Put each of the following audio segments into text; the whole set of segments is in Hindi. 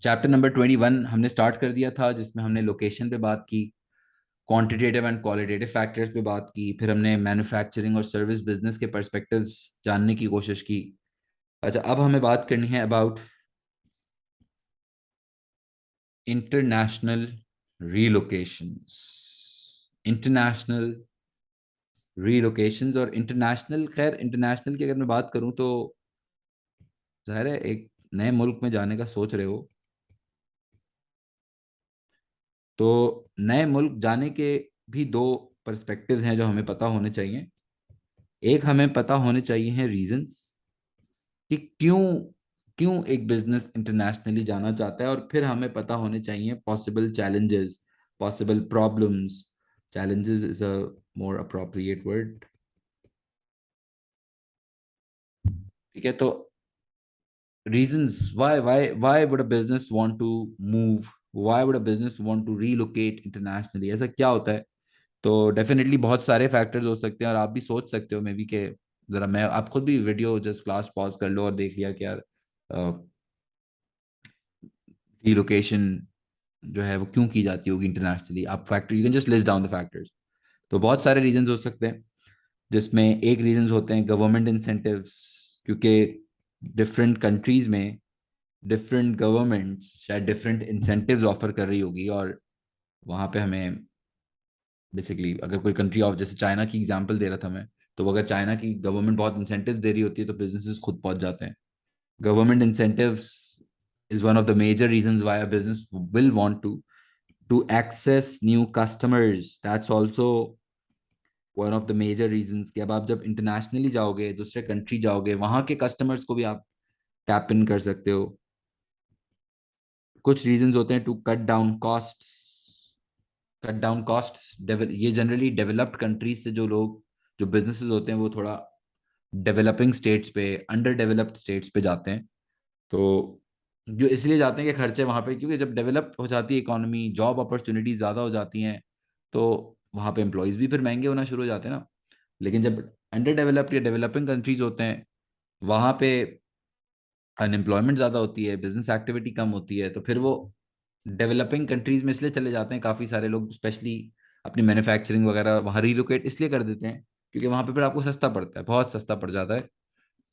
चैप्टर नंबर 21 हमने स्टार्ट कर दिया था, जिसमें हमने लोकेशन पे बात की, क्वांटिटेटिव एंड क्वालिटेटिव फैक्टर्स पे बात की, फिर हमने मैन्युफैक्चरिंग और सर्विस बिजनेस के पर्सपेक्टिव्स जानने की कोशिश की। अच्छा, अब हमें बात करनी है अबाउट इंटरनेशनल रीलोकेशंस। इंटरनेशनल रीलोकेशंस और इंटरनेशनल, खैर इंटरनेशनल की अगर मैं बात करूं तो जाहिर है एक नए मुल्क में जाने का सोच रहे हो तो नए मुल्क जाने के भी दो पर्सपेक्टिव्स हैं जो हमें पता होने चाहिए। एक, हमें पता होने चाहिए हैं रीजंस कि क्यों क्यों एक बिजनेस इंटरनेशनली जाना चाहता है, और फिर हमें पता होने चाहिए possible challenges, possible problems. Challenges is a more appropriate word. ठीक है, तो reasons why would a business want to move, why would a business want to relocate internationally, ऐसा क्या होता है? तो डेफिनेटली बहुत सारे फैक्टर्स हो सकते हैं, और आप भी सोच सकते हो मे बी के जरा मैं आप खुद भी वीडियो जस्ट क्लास पॉज कर लो और देख लिया कि यार रीलोकेशन जो है वो क्यों की जाती होगी इंटरनेशनली। आप factor you can just list down the factors. तो बहुत सारे रीजंस हो सकते हैं, जिसमें एक रीजंस होते हैं गवर्नमेंट इंसेंटिव्स, क्योंकि डिफरेंट कंट्रीज में डिफरेंट गवर्नमेंट्स शायद डिफरेंट इंसेंटिव्स ऑफर कर रही होगी, और वहां पे हमें बेसिकली अगर कोई कंट्री ऑफ, जैसे चाइना की एग्जांपल दे रहा था मैं, तो अगर चाइना की गवर्नमेंट बहुत इंसेंटिव्स दे रही होती है तो बिजनेसेस खुद पहुंच जाते हैं। Government incentives is one of the major reasons why a business will want to access new customers. That's also one of the major reasons कि अब आप जब इंटरनेशनली जाओगे, दूसरे कंट्री जाओगे, वहां के कस्टमर्स को भी आप टैप इन कर सकते हो। कुछ रीजंस होते हैं to cut down costs. Cut down costs, ये जनरली डेवलप्ड कंट्रीज से जो लोग, जो बिजनेसेस होते हैं वो थोड़ा डेवलपिंग स्टेट्स पे, अंडर डेवलप्ड स्टेट्स पे जाते हैं। तो जो इसलिए जाते हैं कि खर्चे वहाँ पे, क्योंकि जब डेवलप हो जाती है इकोनॉमी, जॉब अपॉर्चुनिटीज ज़्यादा हो जाती हैं, तो वहाँ पे एम्प्लॉयज़ भी फिर महंगे होना शुरू हो जाते हैं ना। लेकिन जब अंडर डेवलप्ड या डेवलपिंग कंट्रीज होते हैं, वहाँ पे अनएम्प्लॉयमेंट ज़्यादा होती है, बिजनेस एक्टिविटी कम होती है, तो फिर वो डेवलपिंग कंट्रीज में इसलिए चले जाते हैं काफ़ी सारे लोग, स्पेशली अपनी मैन्युफैक्चरिंग वगैरह वहाँ रिलोकेट इसलिए कर देते हैं क्योंकि वहाँ पे फिर आपको सस्ता पड़ता है, बहुत सस्ता पड़ जाता है।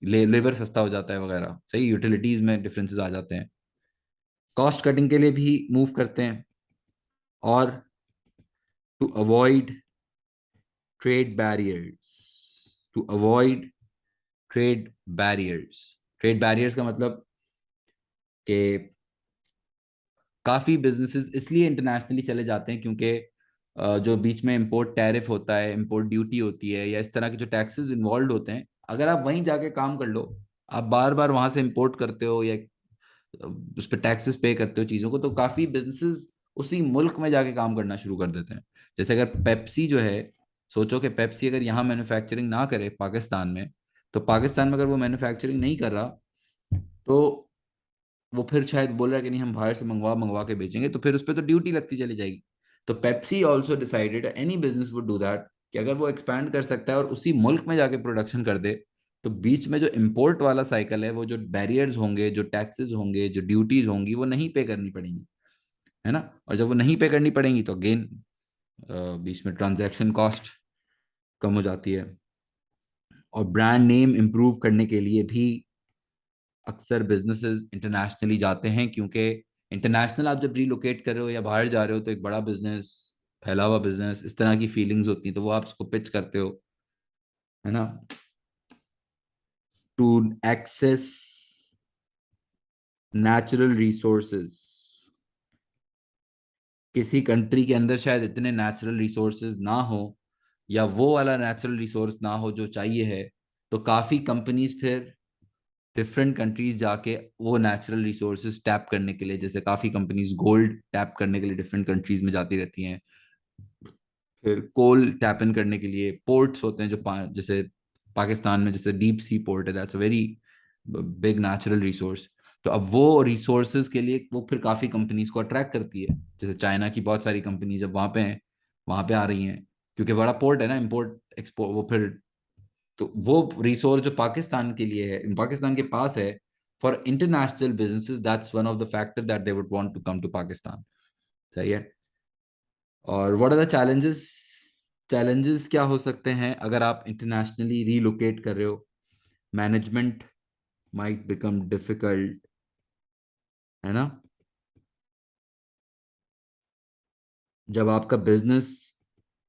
लेबर सस्ता हो जाता है वगैरह, सही, यूटिलिटीज में डिफरेंसेस आ जाते हैं। कॉस्ट कटिंग के लिए भी मूव करते हैं, और to avoid trade barriers. To avoid trade barriers. Trade barriers का मतलब कि काफ़ी बिजनेसेस इसलिए इंटरनेशनली चले जाते हैं क्योंकि जो बीच में इंपोर्ट टैरिफ होता है, इंपोर्ट ड्यूटी होती है, या इस तरह के जो टैक्सेस इन्वॉल्व होते हैं, अगर आप वहीं जाके काम कर लो, आप बार बार वहां से इंपोर्ट करते हो या उस पर टैक्सेस पे करते हो चीज़ों को, तो काफ़ी बिजनेसेस उसी मुल्क में जाके काम करना शुरू कर देते हैं। जैसे अगर पेप्सी जो है, सोचो कि पेप्सी अगर यहाँ मैन्युफैक्चरिंग ना करे पाकिस्तान में, तो पाकिस्तान में अगर वो मैन्युफैक्चरिंग नहीं कर रहा, तो वो फिर शायद बोल रहा है कि नहीं हम बाहर से मंगवा मंगवा के बेचेंगे, तो फिर उस पर तो ड्यूटी लगती चली जाएगी। तो Pepsi also decided, any business would do that, कि अगर वो एक्सपैंड कर सकता है और उसी मुल्क में जाके प्रोडक्शन कर दे, तो बीच में जो इम्पोर्ट वाला साइकिल है, वो जो बैरियर्स होंगे, जो टैक्सेस होंगे, जो ड्यूटीज होंगी, वो नहीं पे करनी पड़ेंगी, है ना। और जब वो नहीं पे करनी पड़ेंगी तो अगेन बीच में ट्रांजैक्शन कॉस्ट कम हो जाती है। और ब्रांड नेम इम्प्रूव करने के लिए भी अक्सर बिजनेसेस इंटरनेशनली जाते हैं, क्योंकि इंटरनेशनल आप जब रिलोकेट कर रहे हो या बाहर जा रहे हो, तो एक बड़ा बिजनेस, फैला हुआ बिजनेस, इस तरह की फीलिंग्स होती हैं, तो वो आप उसको पिच करते हो, है ना। To access natural resources. किसी कंट्री के अंदर शायद इतने नेचुरल रिसोर्सेज ना हो, या वो वाला नेचुरल रिसोर्स ना हो जो चाहिए है, तो काफ़ी कंपनीज फिर डिफरेंट कंट्रीज जाके वो नेचुरल रिसोर्सेज टैप करने के लिए, जैसे काफ़ी कंपनीज गोल्ड टैप करने के लिए डिफरेंट कंट्रीज में जाती रहती हैं, फिर कोल टैप इन करने के लिए पोर्ट्स होते हैं जो जैसे पाकिस्तान में जैसे डीप सी पोर्ट है, that's a very big natural resource. तो अब वो रिसोर्सेज के लिए वो फिर काफ़ी कंपनीज को अट्रैक्ट करती है, जैसे चाइना की बहुत सारी कंपनीज अब वहाँ पे हैं, वहाँ पे आ रही हैं, क्योंकि बड़ा पोर्ट है ना, इम्पोर्ट एक्सपोर्ट। वो फिर तो वो रिसोर्स जो पाकिस्तान के लिए है, पाकिस्तान के पास है, For international businesses, that's one of the factors that they would want to come to Pakistan. सही है. और what are the challenges? Challenges क्या हो सकते हैं अगर आप internationally relocate कर रहे हो? Management might become difficult, है ना? जब आपका बिजनेस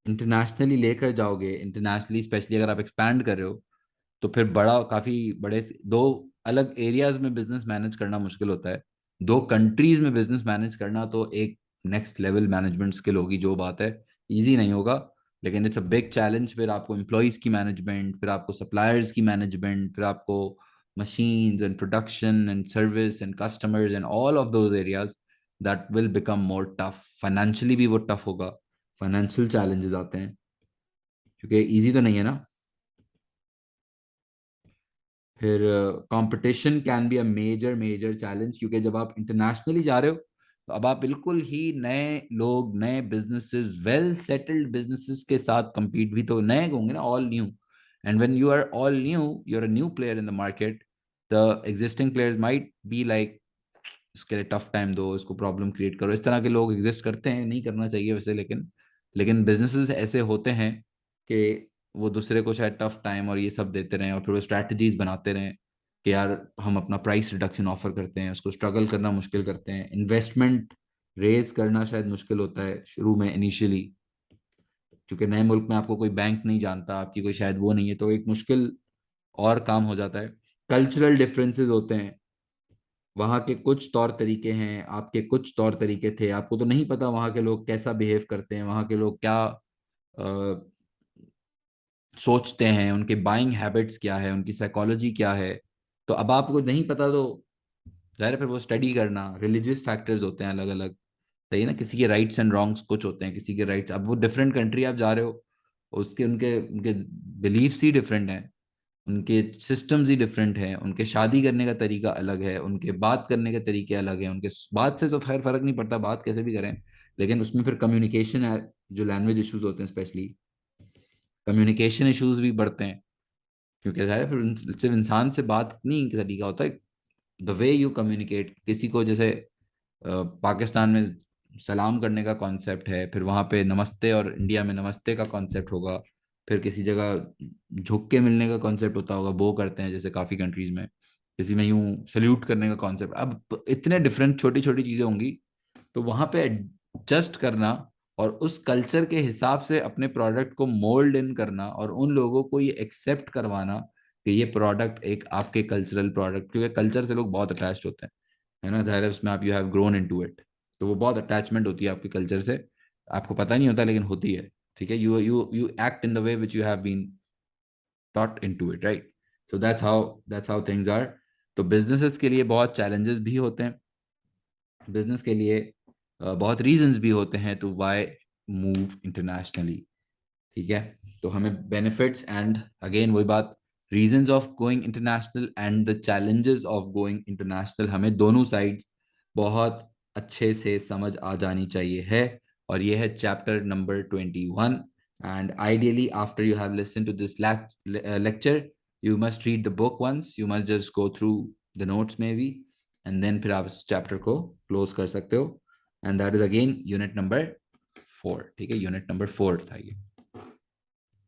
इंटरनेशनली लेकर जाओगे, इंटरनेशनली स्पेशली अगर आप एक्सपैंड कर रहे हो, तो फिर काफी बड़े दो अलग एरियाज में बिजनेस मैनेज करना मुश्किल होता है. दो कंट्रीज में बिजनेस मैनेज करना तो एक नेक्स्ट लेवल मैनेजमेंट स्किल होगी, जो बात है इजी नहीं होगा, लेकिन इट्स अ बिग चैलेंज. फिर आपको एम्प्लॉयज की मैनेजमेंट, फिर आपको सप्लायर्स की मैनेजमेंट, फिर आपको machines and production and service and customers and all of those areas that will become more tough. Financially भी वो tough होगा, फाइनेंशियल challenges आते हैं, क्योंकि easy तो नहीं है ना. फिर competition can be a major major challenge, क्योंकि जब आप इंटरनेशनली जा रहे हो तो अब आप बिल्कुल ही नए लोग, नए बिजनेसेस, वेल सेटल्ड बिजनेसेस के साथ compete भी तो नए होंगे ना, all new. And when you are all new, you are a new player in the market, the existing players might be like, इसके लिए टफ टाइम दो, इसको प्रॉब्लम क्रिएट करो. इस तरह के लोग एग्जिस्ट करते हैं, नहीं करना चाहिए वैसे, लेकिन बिजनेसेस ऐसे होते हैं कि वो दूसरे को शायद टफ टाइम और ये सब देते रहें, और फिर वो स्ट्रैटेजीज बनाते रहें कि यार हम अपना प्राइस रिडक्शन ऑफर करते हैं, उसको स्ट्रगल करना मुश्किल करते हैं. इन्वेस्टमेंट रेज करना शायद मुश्किल होता है शुरू में, इनिशियली, क्योंकि नए मुल्क में आपको कोई बैंक नहीं जानता, आपकी कोई शायद वो नहीं है, तो एक मुश्किल और काम हो जाता है. कल्चरल डिफरेंसेस होते हैं, वहाँ के कुछ तौर तरीके हैं, आपके कुछ तौर तरीके थे, आपको तो नहीं पता वहाँ के लोग कैसा बिहेव करते हैं, वहाँ के लोग क्या सोचते हैं, उनके बाइंग हैबिट्स क्या है, उनकी साइकोलॉजी क्या है. तो अब आपको नहीं पता तो जाहिर है फिर वो स्टडी करना. रिलीजियस फैक्टर्स होते हैं अलग अलग, सही है ना, किसी के राइट्स एंड रॉन्ग्स कुछ होते हैं, किसी के राइट्स, अब वो डिफरेंट कंट्री आप जा रहे हो, उसके उनके उनके बिलीफ्स ही डिफरेंट हैं, उनके सिस्टम्स ही डिफरेंट हैं, उनके शादी करने का तरीका अलग है, उनके बात करने के तरीके अलग हैं, उनके बात से तो खैर फर्क नहीं पड़ता, बात कैसे भी करें, लेकिन उसमें फिर कम्युनिकेशन है, जो लैंग्वेज इश्यूज होते हैं स्पेशली, कम्युनिकेशन इश्यूज भी बढ़ते हैं, क्योंकि ज़ाहिर है फिर सिर्फ इंसान से बात नहीं का तरीका होता है, द वे यू कम्युनिकेट. किसी को जैसे पाकिस्तान में सलाम करने का कॉन्सेप्ट है, फिर वहाँ पे नमस्ते, और इंडिया में नमस्ते का कॉन्सेप्ट होगा, फिर किसी जगह झुक के मिलने का कॉन्सेप्ट होता होगा, वो करते हैं जैसे काफ़ी कंट्रीज में, किसी में यूं सल्यूट करने का कॉन्सेप्ट. अब इतने डिफरेंट छोटी छोटी चीज़ें होंगी, तो वहाँ पे एडजस्ट करना और उस कल्चर के हिसाब से अपने प्रोडक्ट को मोल्ड इन करना, और उन लोगों को ये एक्सेप्ट करवाना कि ये प्रोडक्ट एक आपके कल्चरल प्रोडक्ट, क्योंकि कल्चर से लोग बहुत अटैच्ड होते हैं, है ना, जाहिर है उसमें आप you have grown into it, तो वो बहुत अटैचमेंट होती है आपके कल्चर से, आपको पता नहीं होता लेकिन होती है. ठीक है, you act in the way which you have been taught into it, right. So that's how things are. तो बिजनेसेस के लिए बहुत चैलेंजेस भी होते हैं, बिजनेस के लिए बहुत रीजंस भी होते हैं टू व्हाई मूव इंटरनेशनली. ठीक है, तो हमें बेनिफिट्स एंड अगेन वही बात, reasons of going international and the challenges of going international, हमें दोनों साइड बहुत अच्छे से समझ आ जानी चाहिए है. और ये है chapter number 21. And ideally after you have listen to this lecture, you must read the book once, you must just go through the notes maybe, and then फिर आप इस चैप्टर को क्लोज कर सकते हो. And that is again unit number 4. ठीक है, यूनिट नंबर 4 था ये.